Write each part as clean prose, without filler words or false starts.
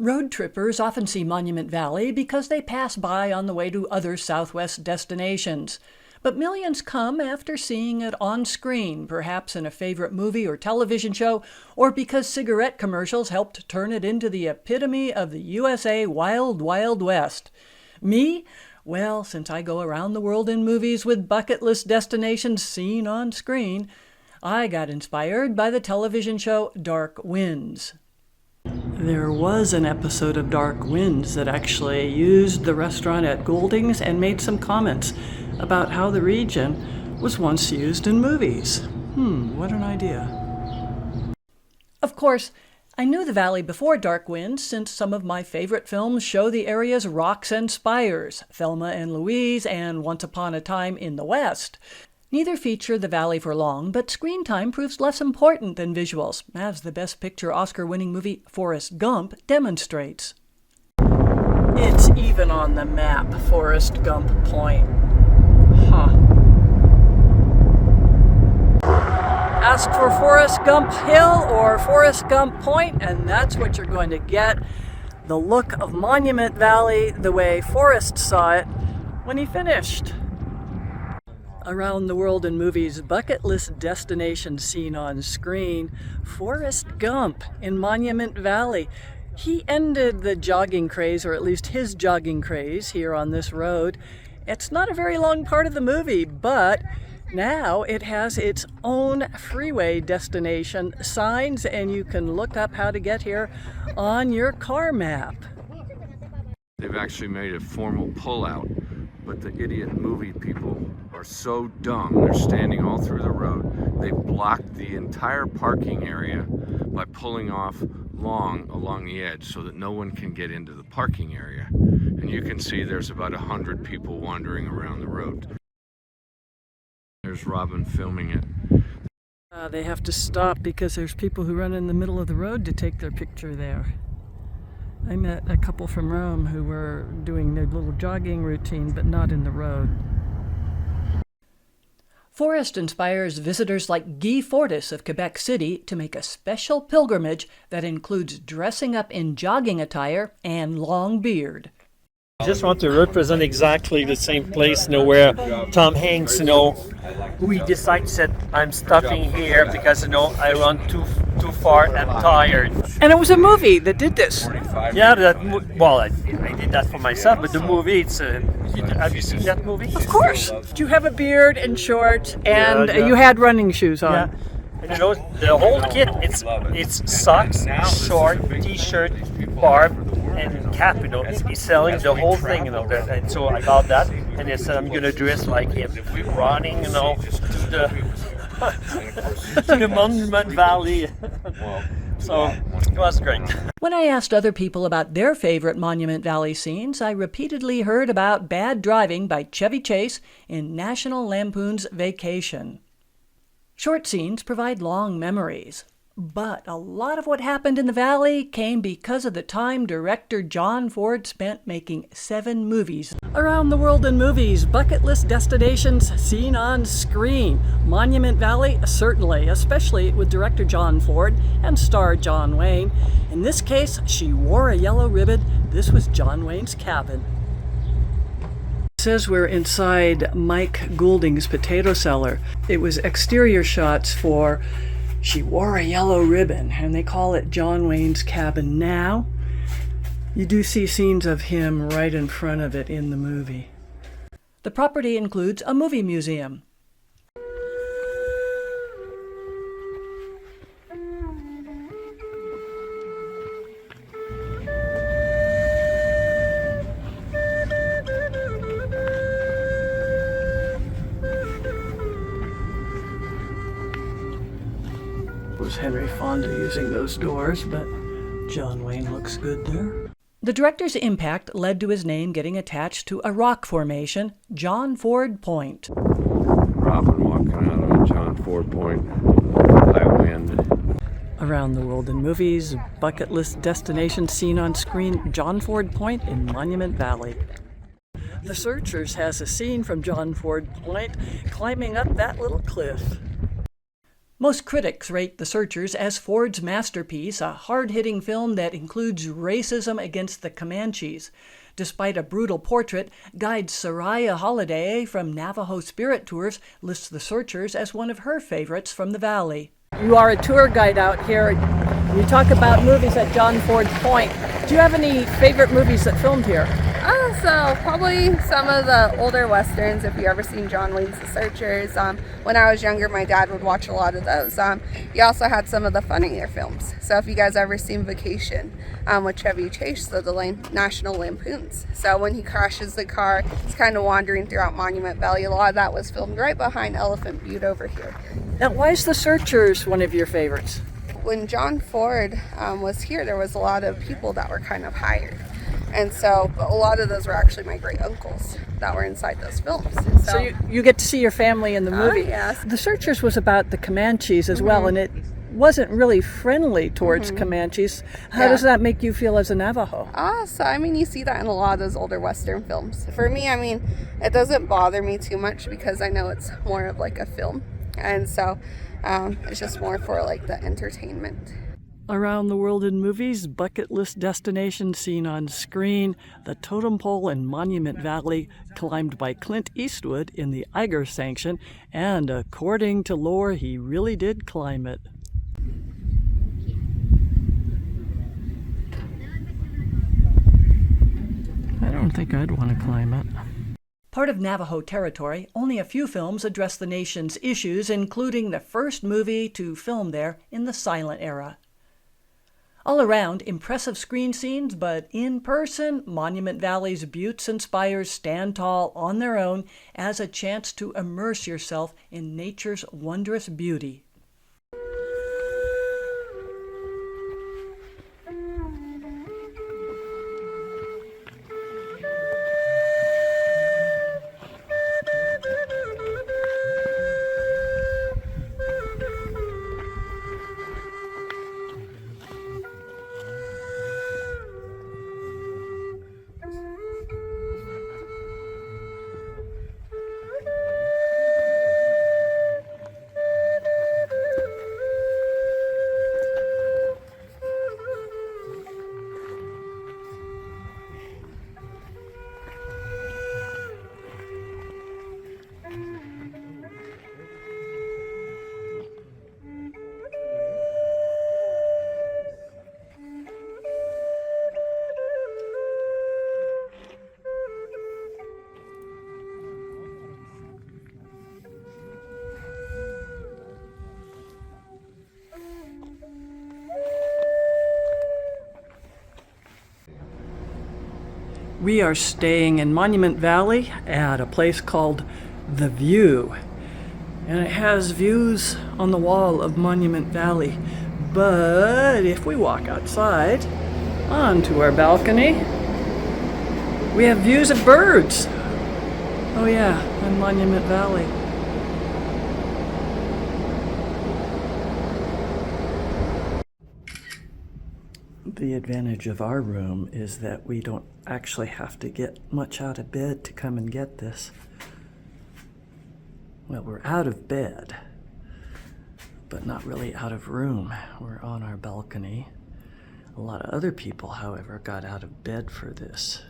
Road trippers often see Monument Valley because they pass by on the way to other Southwest destinations. But millions come after seeing it on screen, perhaps in a favorite movie or television show, or because cigarette commercials helped turn it into the epitome of the USA Wild Wild West. Me? Well, since I go around the world in movies with bucket list destinations seen on screen, I got inspired by the television show Dark Winds. There was an episode of Dark Winds that actually used the restaurant at Golding's and made some comments about how the region was once used in movies. What an idea. Of course, I knew the valley before Dark Winds since some of my favorite films show the area's rocks and spires, Thelma and Louise and Once Upon a Time in the West. Neither feature the valley for long, but screen time proves less important than visuals, as the Best Picture Oscar-winning movie Forrest Gump demonstrates. It's even on the map, Forrest Gump Point. Ask for Forrest Gump Hill or Forrest Gump Point, and that's what you're going to get. The look of Monument Valley the way Forrest saw it when he finished. Around the world in movies, bucket list destinations seen on screen. Forrest Gump in Monument Valley. He ended the jogging craze, or at least his jogging craze, here on this road. It's not a very long part of the movie, but now it has its own freeway destination, signs, and you can look up how to get here on your car map. They've actually made a formal pullout, but the idiot movie people are so dumb. They're standing all through the road. They blocked the entire parking area by pulling off along the edge so that no one can get into the parking area. And you can see there's about 100 people wandering around the road. There's Robin filming it. They have to stop because there's people who run in the middle of the road to take their picture there. I met a couple from Rome who were doing their little jogging routine, but not in the road. Forrest inspires visitors like Guy Fortis of Quebec City to make a special pilgrimage that includes dressing up in jogging attire and long beard. I just want to represent exactly the same place, where Tom Hanks, we decide said, I'm stopping here because, I run too far, I'm tired. And it was a movie that did this. Yeah, I did that for myself, but the movie, have you seen that movie? Of course. You have a beard and shorts, and Yeah. you had running shoes on. Yeah. And the whole kit, it's socks, short, t-shirt, barb, and cap, he's selling the whole thing, and so I got that, and I said I'm gonna dress like him, running, to the Monument Valley. So it was great. When I asked other people about their favorite Monument Valley scenes, I repeatedly heard about bad driving by Chevy Chase in National Lampoon's Vacation. Short scenes provide long memories. But a lot of what happened in the valley came because of the time director John Ford spent making 7 movies. Around the world in movies, bucket list destinations seen on screen. Monument Valley, certainly, especially with director John Ford and star John Wayne. In this case, She Wore a Yellow Ribbon. This was John Wayne's cabin. It says we're inside Mike Goulding's potato cellar. It was exterior shots for She Wore a Yellow Ribbon, and they call it John Wayne's cabin now. You do see scenes of him right in front of it in the movie. The property includes a movie museum. Was Henry Fonda using those doors, but John Wayne looks good there. The director's impact led to his name getting attached to a rock formation, John Ford Point. Robin walking out of a John Ford Point, high wind. Around the world in movies, bucket list destinations seen on screen, John Ford Point in Monument Valley. The Searchers has a scene from John Ford Point climbing up that little cliff. Most critics rate The Searchers as Ford's masterpiece, a hard-hitting film that includes racism against the Comanches. Despite a brutal portrait, guide Soraya Holiday from Navajo Spirit Tours lists The Searchers as one of her favorites from the Valley. You are a tour guide out here. You talk about movies at John Ford's Point. Do you have any favorite movies that filmed here? So probably some of the older westerns, if you ever seen John Wayne's The Searchers. When I was younger, my dad would watch a lot of those. You also had some of the funnier films. So if you guys ever seen Vacation with Chevy Chase, so the National Lampoons. So when he crashes the car, he's kind of wandering throughout Monument Valley. A lot of that was filmed right behind Elephant Butte over here. Now, why is The Searchers one of your favorites? When John Ford was here, there was a lot of people that were kind of hired. And so a lot of those were actually my great uncles that were inside those films. So you get to see your family in the movie. Yes. The Searchers was about the Comanches as well, and it wasn't really friendly towards Comanches. How does that make you feel as a Navajo? So you see that in a lot of those older Western films. For me, it doesn't bother me too much because I know it's more of like a film. And so it's just more for the entertainment. Around the World in Movies, bucket list destinations seen on screen, the totem pole in Monument Valley, climbed by Clint Eastwood in the Iger sanction, and according to lore, he really did climb it. I don't think I'd want to climb it. Part of Navajo territory, only a few films address the nation's issues, including the first movie to film there in the silent era. All around, impressive screen scenes, but in person, Monument Valley's buttes and spires stand tall on their own as a chance to immerse yourself in nature's wondrous beauty. We are staying in Monument Valley at a place called The View. And it has views on the wall of Monument Valley. But if we walk outside onto our balcony, we have views of birds. Oh yeah, in Monument Valley. The advantage of our room is that we don't actually have to get much out of bed to come and get this. Well, we're out of bed, but not really out of room. We're on our balcony. A lot of other people, however, got out of bed for this.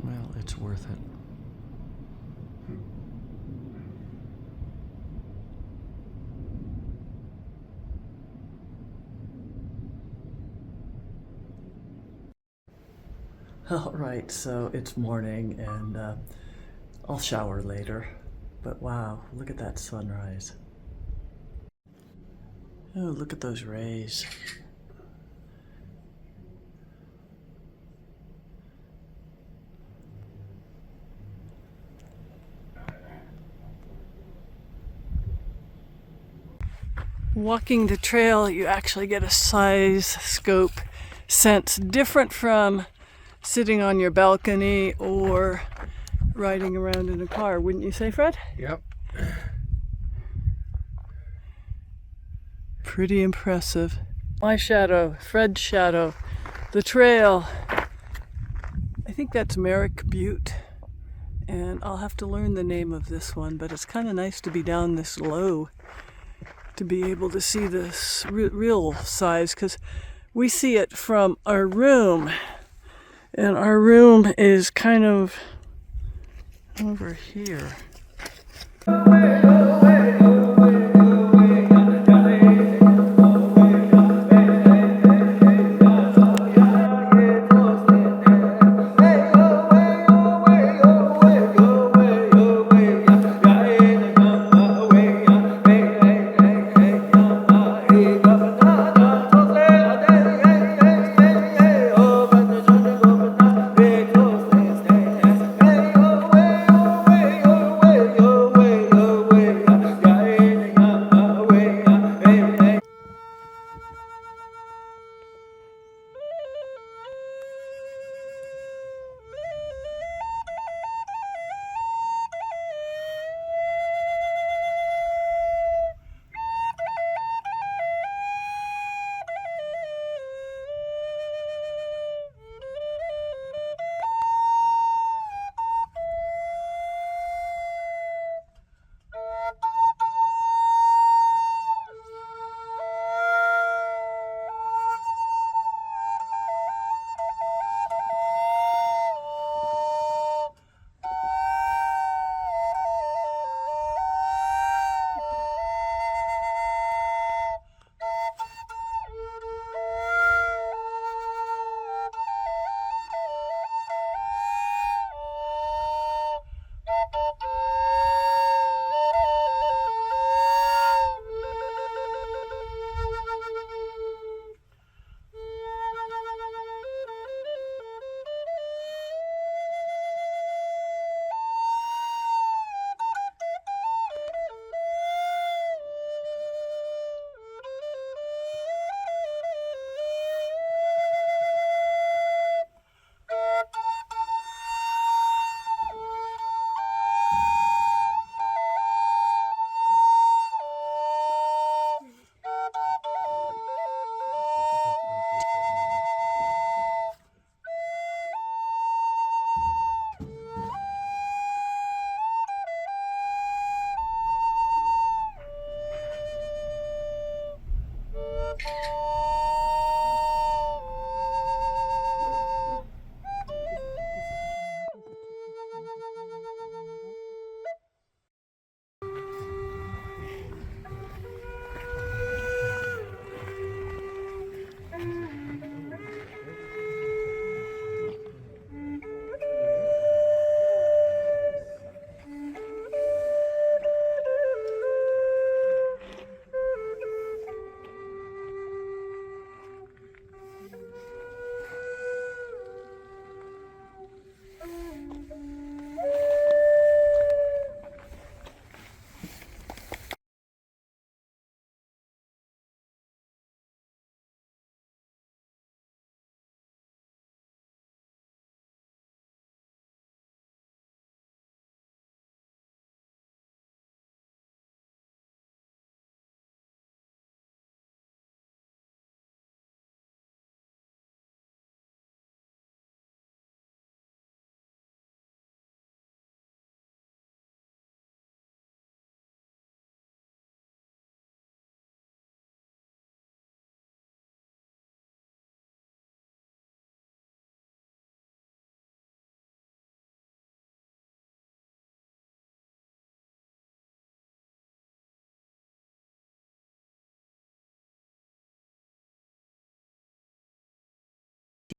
Well, it's worth it. All right, so it's morning and I'll shower later, but wow, look at that sunrise. Oh, look at those rays. Walking the trail, you actually get a size scope sense different from sitting on your balcony or riding around in a car, wouldn't you say, Fred? Yep. Pretty impressive. My shadow, Fred's shadow, the trail. I think that's Merrick Butte. And I'll have to learn the name of this one, but it's kind of nice to be down this low to be able to see this real size, because we see it from our room, and our room is kind of over here.